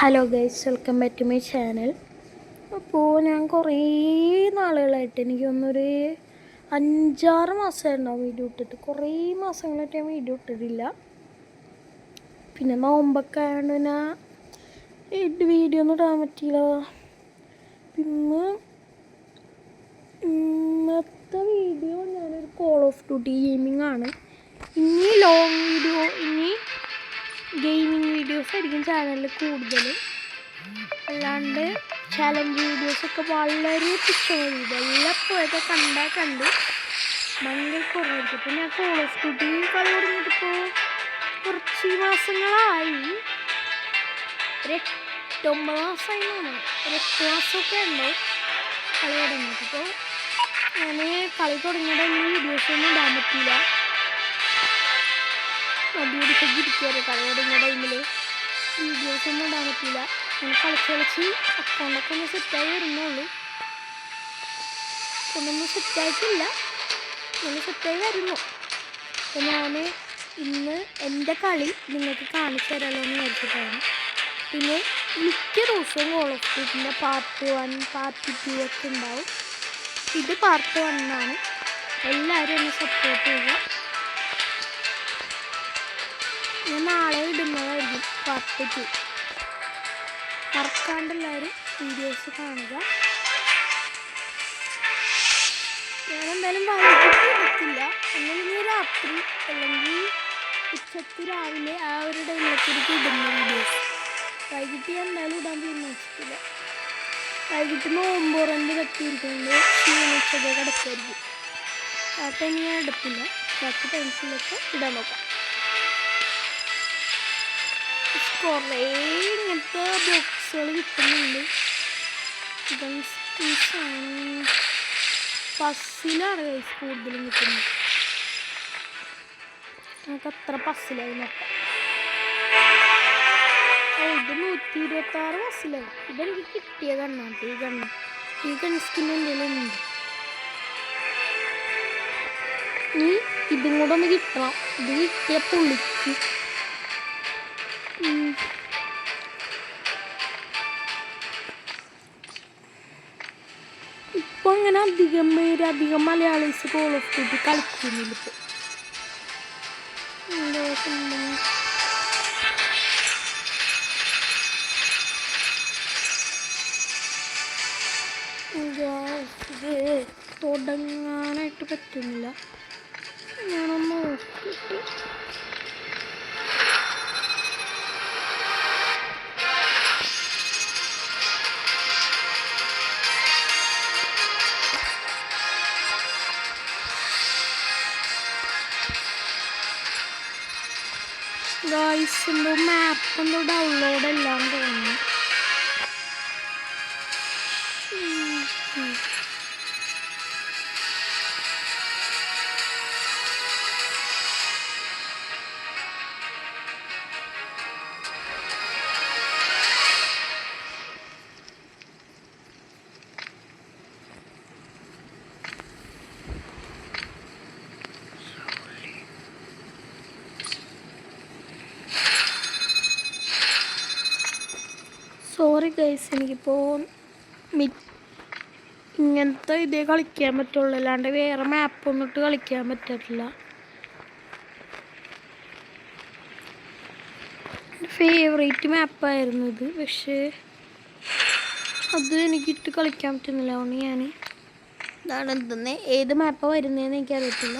Hello guys, welcome back to my channel. അപ്പോൾ ഞാൻ കുറേ നാളുകളായിട്ട് എനിക്കൊന്നൊരു 5-6 മാസമായിട്ടുണ്ടാവും വീഡിയോ ഇട്ടിട്ട്. കുറേ മാസങ്ങളായിട്ട് ഞാൻ വീഡിയോ ഇട്ടിട്ടില്ല. പിന്നെ നോമ്പൊക്കെ ആയതുകൊണ്ട് പിന്നെ വീഡിയോ ഒന്നും ഇടാൻ പറ്റിയില്ല. പിന്നെ ഇന്നത്തെ വീഡിയോ ഞാനൊരു കോൾ ഓഫ് ഡ്യൂട്ടി ഗെയിമിംഗ് ആണ്. ഇനി ലോങ് വീഡിയോ, ഗെയിമിംഗ് വീഡിയോസ് ആയിരിക്കും ചാനലിൽ കൂടുതൽ. അല്ലാണ്ട് ചാലഞ്ച് വീഡിയോസൊക്കെ വളരെ തുച്ഛമായി. വല്ലപ്പോഴൊക്കെ കണ്ട് ഭയങ്കര കുറവായിരിക്കും. അപ്പോൾ ഞാൻ കോൾ ഓഫ് ഡ്യൂട്ടി കളി തുടങ്ങിയിട്ടിപ്പോൾ കുറച്ച് മാസങ്ങളായി. ഒരു 8-9 മാസമായി തോന്നുന്നു. ഒരു 8 മാസമൊക്കെ ഉണ്ടോ കളി തുടങ്ങിയിട്ട്. അപ്പോൾ ഞാൻ കളി തുടങ്ങിയ ടൈമിൽ വീഡിയോസൊന്നും ഇടാൻ പറ്റില്ല. മടിപിടിച്ചൊക്കെ ഇരിക്കുമല്ലോ കളി തുടങ്ങിയ ടൈമിൽ. വീഡിയോസൊന്നും ഇടാൻ പറ്റില്ല. ഞാൻ കളിച്ച് അക്കൗണ്ടൊക്കെ ഒന്ന് സെറ്റായി വരുന്നുള്ളൂ. ഒന്നൊന്നും സെറ്റായിട്ടില്ല, ഒന്ന് സെറ്റായി വരുന്നു. അപ്പോൾ ഞാൻ ഇന്ന് എൻ്റെ കളി നിങ്ങൾക്ക് കാണിച്ചു തരാമല്ലോ എന്ന് വിചാരിച്ചിട്ടാണ്. പിന്നെ മിക്ക ദിവസവും കോൾ ഓഫ് ഡ്യൂട്ടിൻ്റെ പാർട്ട് 1, പാർട്ട് 2 ഒക്കെ ഉണ്ടാവും. ഇത് പാർട്ട് 1 ആണ്. എല്ലാവരും ഒന്ന് സപ്പോർട്ട് ചെയ്യുക. ഞാൻ നാളെ ഇടുന്നതായിരിക്കും പാർട്ട് 2. മറക്കാണ്ട് എല്ലാവരും വീഡിയോസ് കാണുക. ഞാനെന്തായാലും വൈകിട്ട് എടുക്കില്ല. അല്ലെങ്കിൽ രാത്രി അല്ലെങ്കിൽ ഉച്ചക്ക് രാവിലെ ആ ഒരു ടൈമിലേക്ക് ഇടുന്ന വീഡിയോസ്. വൈകിട്ട് ഞാൻ എന്തായാലും ഇടാൻ തീരുമാനിച്ചിട്ടില്ല. വൈകിട്ട് നോമ്പോറണ്ട് കത്തിയിരിക്കുന്നത് ക്ഷീണിച്ചൊക്കെ കിടക്കായിരിക്കും. ആ ടൈം ഞാൻ എടുക്കില്ല. ബാക്കി ടൈംസിലൊക്കെ ഇടാൻ നോക്കാം. കുറേ ഇങ്ങനത്തെ ബോക്സുകൾ കിട്ടുന്നുണ്ട്. പസ്സിലാണ് കൈസ് കൂടുതലും കിട്ടുന്നത്. നമുക്ക് അത്ര പസ്സിലായി നോക്കാം. ഇത് 126 പസ്സിലായി. ഇതെനിക്ക് കിട്ടിയ കണ്ണാണ്. ഈ കൺസ്കിന് എന്തെങ്കിലും ഉണ്ട്. ഇനി ഇതും കൂടെ ഒന്ന് കിട്ടണം. ഇത് കിട്ടിയ പുള്ളിക്ക് ഇപ്പോൾ അങ്ങനെ അധികം മലയാളീസ് കോൾ ഓഫ് ഡ്യൂട്ടി കളിക്കുന്നില്ല. ഇപ്പോൾ തുടങ്ങാനായിട്ട് പറ്റുന്നില്ല. ഞാനൊന്ന് നോക്കിയിട്ട് ഗായ്സ് എന്തോ മാപ്പ് എന്തോ ഡൗൺലോഡ് എല്ലാം തോന്നുന്നു. സോറി ഗൈസ്, എനിക്കിപ്പോൾ ഇങ്ങനത്തെ ഇതേ കളിക്കാൻ പറ്റുള്ളൂ. അല്ലാണ്ട് വേറെ മാപ്പൊന്നും ഇട്ട് കളിക്കാൻ പറ്റില്ല. ഫേവറേറ്റ് മാപ്പായിരുന്നു ഇത്. പക്ഷേ അത് എനിക്കിട്ട് കളിക്കാൻ പറ്റുന്നില്ല. അതുകൊണ്ട് ഞാൻ ഇതാണ് എന്തെന്ന് ഏത് മാപ്പാണ് വരുന്നതെന്ന് എനിക്കറിയത്തില്ല.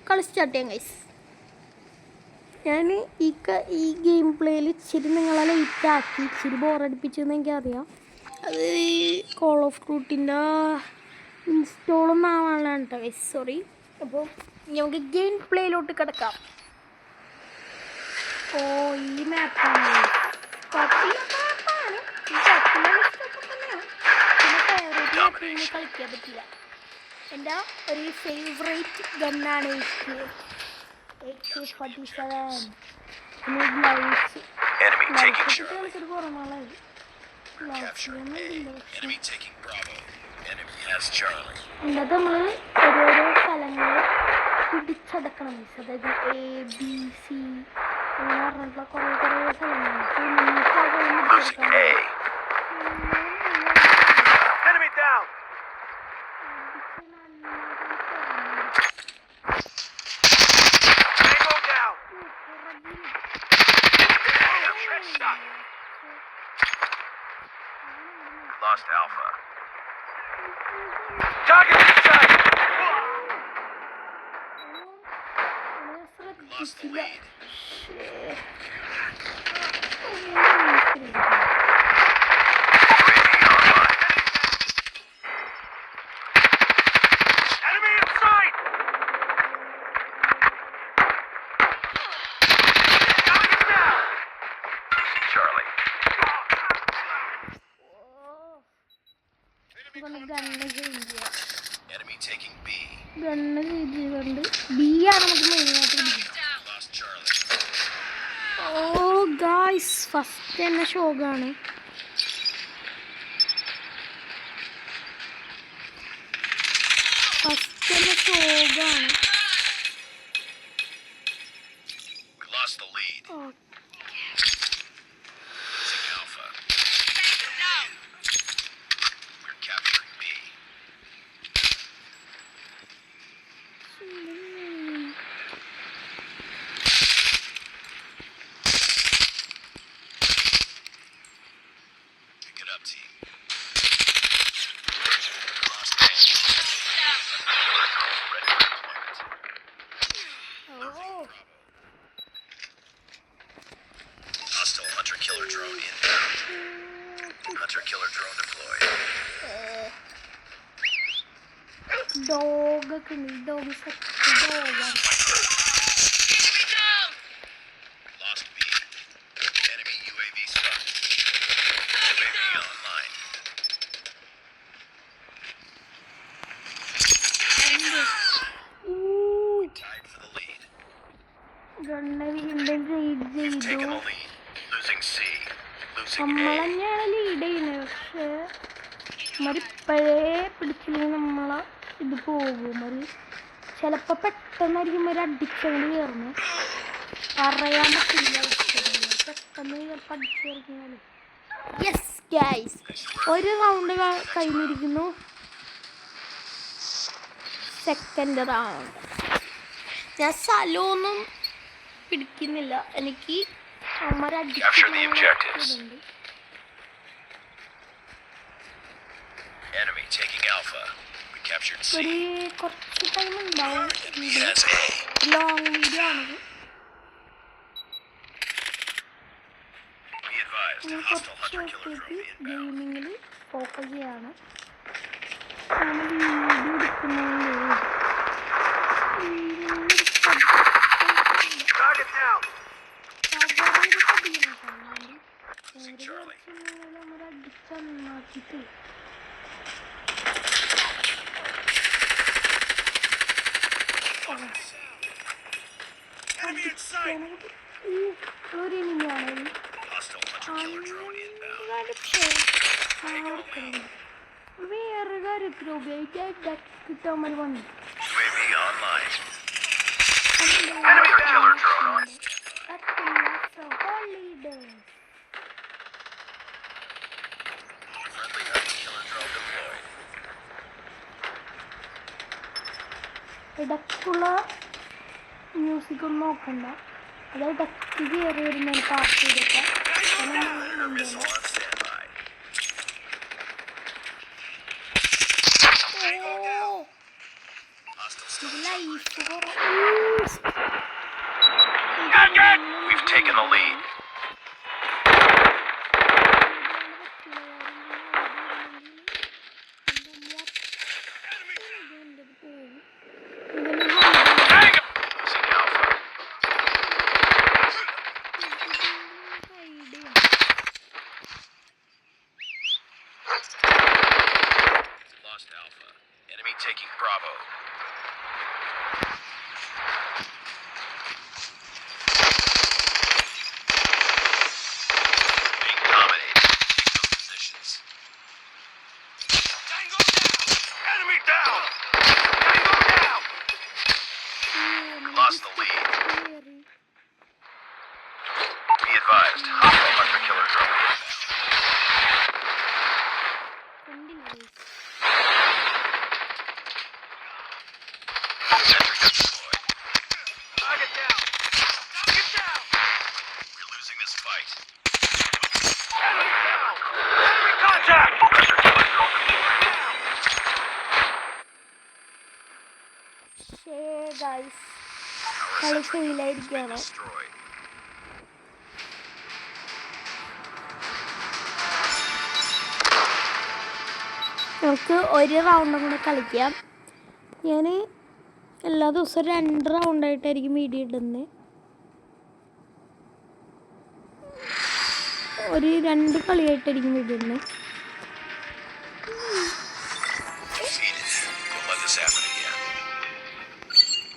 കളി സ്റ്റാർട്ട് ചെയ്യാം ഗൈസ്. ഞാൻ ഈ ഗെയിം പ്ലേയിൽ ഇച്ചിരി നിങ്ങളെ ലേറ്റാക്കി ഇച്ചിരി ബോറടിപ്പിച്ചെന്ന് എനിക്കറിയാം. അത് കോൾ ഓഫ് ഡ്യൂട്ടിൻ്റെ ഇൻസ്റ്റോളൊന്നും ആവാനാണ് കേട്ടോ ഗൈസ്, സോറി. അപ്പോൾ നമുക്ക് ഗെയിം പ്ലേയിലോട്ട് കിടക്കാം. ഈ മാപ്പാണ് തന്നെയാണ്. പിന്നെ ഫേവറേറ്റ് മാപ്പിൽ കളിക്കാൻ പറ്റില്ല. എൻ്റെ ഒരു ഫേവറേറ്റ് ഗണ്ണാണ് AK-47. എന്നിട്ട് നമ്മൾ ഓരോരോ സ്ഥലങ്ങൾ പിടിച്ചടക്കണം. അതായത് A, B, C Losing A. Enemy down. Tango down. Headshot. Lost Alpha. Target in sight. Lost the lead. Enemy in sight. Target down. Charlie. Enemy taking B. Lost Charlie. Oh guys, first തന്നെ ഷോക്കാണ്. We lost the lead. Losing Alpha. We're capturing B. Pick it up, team. Lost A. Ready for deployment. Bravo. Hostile hunter-killer drone inbound. Hunter-killer drone deployed. Lost B. Enemy UAV spotted. UAV online. Tied for the lead. We've taken the lead. Losing C. Losing A. നമ്മളെന്നെയാണ് lead ചെയ്യുന്നത്. പക്ഷേ മരിപ്പഴേ പിടിച്ചില്ലെങ്കിൽ നമ്മളെ ഇത് പോകും. മരി ചിലപ്പോൾ പെട്ടെന്നായിരിക്കും ഒരു അടിച്ചവന് കയറുന്നത്. പറയാൻ പറ്റില്ല. പെട്ടെന്ന് ചിലപ്പോൾ അടിച്ചു കയറിക്കുന്നത്. യെസ് ഗൈസ്, ഒരു റൗണ്ട് കഴിഞ്ഞിരിക്കുന്നു. Second round. ഞാൻ സ്ഥലമൊന്നും പിടിക്കുന്നില്ല. എനിക്ക് അമ്മ Capture the objectives. Enemy taking Alpha. We captured C. ഒരു കുറച്ച് ടൈം ഉണ്ടാവും. Enemy has A. Long video ആണത്. Be advised. Hostile hunter-killer drone inbound. ഗെയിമിങ്ങിൽ ഫോക്കസ് ചെയ്യാണ്. നമ്മൾ വീഡിയോ എടുക്കുന്നതുകൊണ്ട് Target down. Losing Charlie. Enemy in sight. ഒരു ഇനിയാണ് Hostile hunter-killer drone inbound. വേറെ കാര്യത്തിൽ ഉപയോഗിക്കാൻ കിട്ടാൻ മതി വന്നു. UAV online. Enemy hunter-killer drone on standby. Friendly hunter-killer drone deployed. ഇടയ്ക്കുള്ള മ്യൂസിക് ഒന്നും നോക്കണ്ട. അത് ഇടയ്ക്ക് കയറി വരുന്ന പാട്ട് ചെയ്തിട്ട് Missile on standby. Hostile still. We've taken the lead. Losing Alpha. Lost Alpha. Enemy taking Bravo. advised, hostile hunter killer drone. കണ്ടില്ലേ guys? Sentry gun deployed. Target down. Target down. We're losing this fight. Enemy down. Enemy contact. Hunter killer drone deployed. ശേ guys, Our കളി sentry has been ഫെയിലായിരിക്കുകയാണ്. destroyed. നമുക്ക് ഒരു റൗണ്ടും കൂടെ കളിക്കാം. ഞാൻ എല്ലാ ദിവസവും 2 റൗണ്ടായിട്ടായിരിക്കും വീഡിയോ ഇടുന്നത്. ഒരു 2 കളിയായിട്ടായിരിക്കും വീഡിയോ ഇടുന്നത്. Defeated. Don't let this happen again.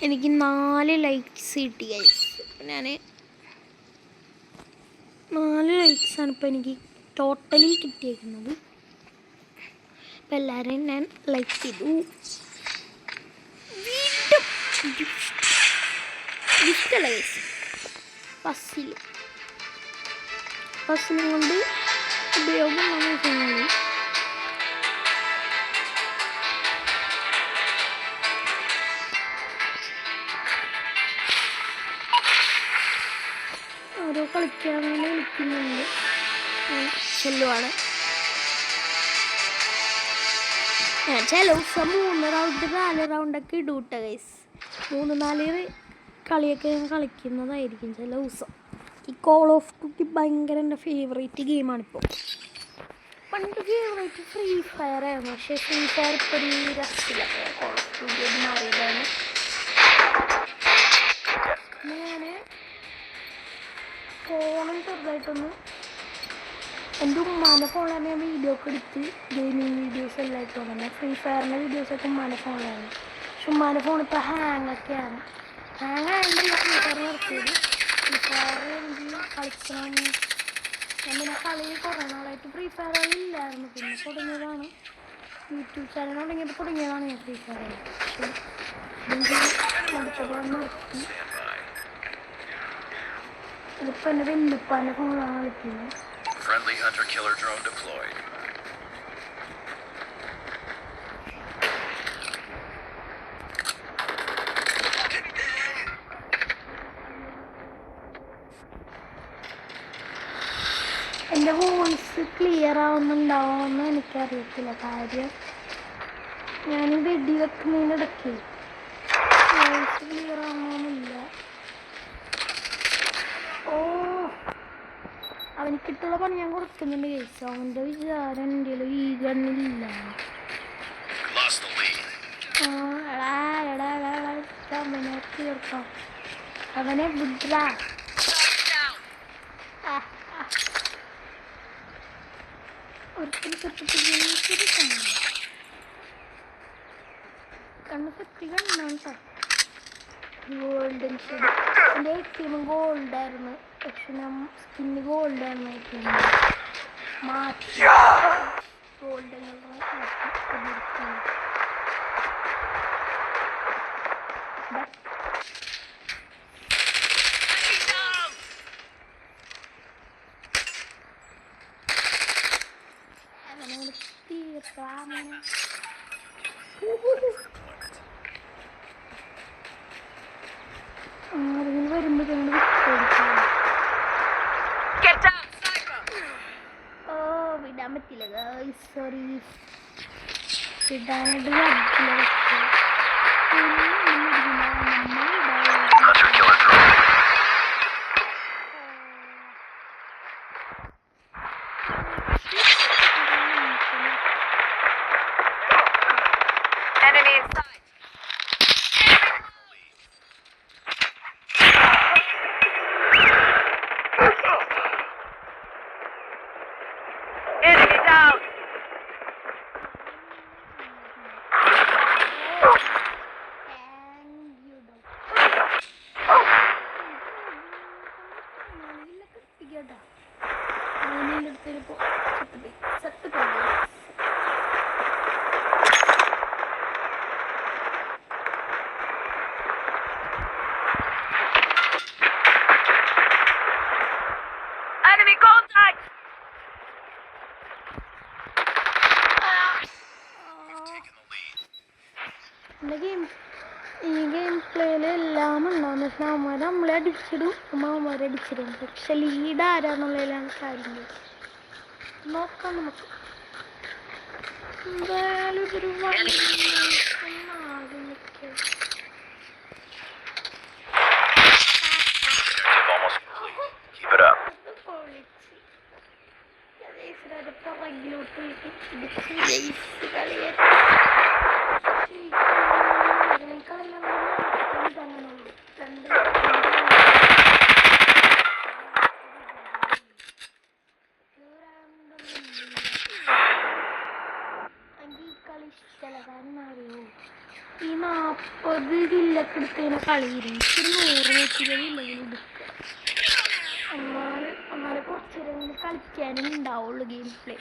എനിക്ക് 4 ലൈക്സ് കിട്ടി ഗൈസ്. ഞാൻ 4 ലൈക്സാണ് ഇപ്പോൾ എനിക്ക് ടോട്ടലി കിട്ടിയേക്കുന്നത്. അപ്പോൾ എല്ലാവരെയും ഞാൻ ലൈക്ക് ചെയ്തു. വീണ്ടും ഗിഫ്റ്റല്ല ഗൈസ്, പസിലും കൊണ്ട് ഉപയോഗമുള്ള വിഷയങ്ങൾ. ഓരോ കളിക്കാൻ വേണ്ടി വിളിക്കുന്നുണ്ട്. ചെല്ലുവാണ് ഞാൻ ചില ദിവസം 3 റൗണ്ട് 4 റൗണ്ടൊക്കെ ഇടൂട്ട ഗൈസ്. 3-4 കളിയൊക്കെ ഞാൻ കളിക്കുന്നതായിരിക്കും ചില ദിവസം. ഈ കോൾ ഓഫ് ഡ്യൂട്ടി ഭയങ്കര എൻ്റെ ഫേവറേറ്റ് ഗെയിമാണിപ്പോൾ. പണ്ട് ഫേവറേറ്റ് ഫ്രീ ഫയർ ആയിരുന്നു, പക്ഷേ ഫ്രീ ഫയർ ഇപ്പോൾ ഒരു രസമില്ല. കോൾ ഓഫ് ഡ്യൂട്ടി അത് മാറിയതാണ്. ഞാൻ ഫോണും ചെറുതായിട്ടൊന്ന് എൻ്റെ ഉമ്മാൻ്റെ ഫോണിലാണ് ഞാൻ വീഡിയോ ഒക്കെ എടുത്ത് ഗെയിമിങ് വീഡിയോസ് എല്ലാം ആയിട്ട് തന്നെ. ഫ്രീ ഫയറിൻ്റെ വീഡിയോസൊക്കെ ഉമ്മാൻ്റെ ഫോണിലാണ്. പക്ഷെ ഉമ്മാൻ്റെ ഫോൺ ഇപ്പോൾ ഹാങ്ങൊക്കെയാണ്. ഹാങ് ആയതുകൊണ്ടല്ല ഫ്രീ ഫയർ നിർത്തിയത്. ഫ്രീ ഫയർ എനിക്ക് കളിക്കണം. ഞാൻ പിന്നെ കളി കുറേ നാളായിട്ട് ഫ്രീ ഫയറുകളില്ലായിരുന്നു. പിന്നെ തുടങ്ങിയതാണ്, യൂട്യൂബ് ചാനൽ തുടങ്ങിയപ്പോൾ തുടങ്ങിയതാണ് ഞാൻ ഫ്രീ ഫയർ. പക്ഷേ അടുത്തപ്പോൾ നിർത്തി. ഇതിപ്പോൾ എൻ്റെ വെല്ലുപ്പാൻ്റെ ഫോണിലാണ് കളിക്കുന്നത്. Friendly hunter killer drone deployed. എൻ്റെ വോയിസ് ക്ലിയർ ആവുന്നുണ്ടാവുമെന്ന് എനിക്കറിയത്തില്ല. കാര്യം ഞാൻ വെടി വെക്കുന്നതിനിടയ്ക്ക് വോയിസ് ക്ലിയർ ആവണമെന്നില്ല. ഓ, അവനിക്കിട്ടുള്ള പണി ഞാൻ കൊടുക്കുന്നുണ്ട് കേസ്. അവൻ്റെ വിചാരം എൻ്റെ ഈ ഗണ്ണില്ല. Lost the lead. അവനെ തീർക്കാം. അവനെ ബുദ്ര കണ്ണ് സെറ്റി കണ്ണാണ് കേട്ടോ. ഗോൾഡൻ ഷെയ്ഡ് എൻ്റെ ഏറ്റവും ഗോൾഡായിരുന്നു. പക്ഷെ ഞാൻ സ്കിന്ന് ഗോൾഡായിരുന്നു ഏറ്റവും മാറ്റി ഗോൾഡൻ അവനോട് തീർക്കാമോ. ആരെങ്കിലും വരുമ്പോൾ ഞങ്ങൾ വിട്ടുകൊടുക്കാം. ഓ, വിടാൻ പറ്റില്ല ഗൈസ്, സോറി. വിടാനായിട്ട് പറ്റില്ല. Hunter killer drone. Enemy inside. Enemy down. Enemy contact! Taking the lead. എൻ്റെ ഈ ഗെയിം പ്ലേയിൽ എല്ലാം ഉണ്ടാവും. പക്ഷെ അവന്മാർ നമ്മളെ അടിച്ചിടും, അവന്മാരെ അടിച്ചിടും. പക്ഷെ ലീഡ് ആരാന്നുള്ളതിലാണ് കാര്യങ്ങൾ. നോക്കാം നമുക്ക്. എന്തായാലും ഇതൊരു Objective almost complete. Keep it up. ഈ 40 കില്ലൊക്കെ എടുത്തതിന് കളിയിരുന്നു. ഒരു 100 വെച്ചില്ലെങ്കിൽ എടുക്കുക. അന്നാല് കുറച്ച് നേരം കളിക്കാനും ഉണ്ടാവുള്ളൂ ഗെയിം പ്ലേ.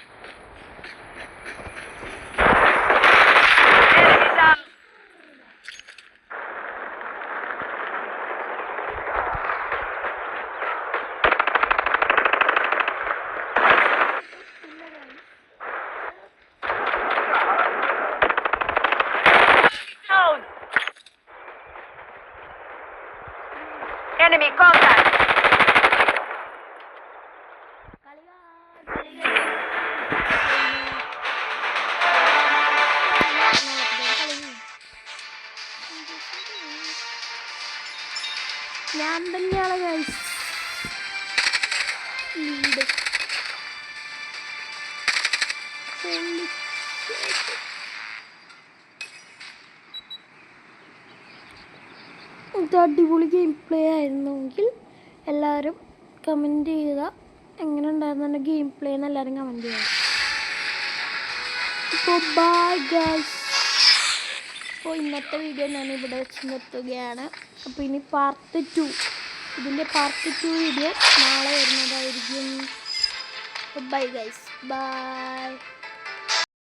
Enemy contact! ഞാൻ തന്നെയാണ് ഗൈസ് ലീഡ്. ഇത് അടിപൊളി ഗെയിം പ്ലേ ആയിരുന്നെങ്കിൽ എല്ലാവരും കമൻറ്റ് ചെയ്യുക. എങ്ങനെ ഉണ്ടായിരുന്നു എൻ്റെ ഗെയിം പ്ലേ എന്ന് എല്ലാവരും കമൻറ്റ് ചെയ്യുക. അപ്പോൾ ബൈ ഗൈസ്. അപ്പോൾ ഇന്നത്തെ വീഡിയോ ഞാൻ ഇവിടെ വെച്ച് നിർത്തുകയാണ്. അപ്പോൾ ഇനി പാർട്ട് 2, ഇതിൻ്റെ പാർട്ട് 2 വീഡിയോ നാളെ വരുന്നതായിരിക്കും. Bye guys, by.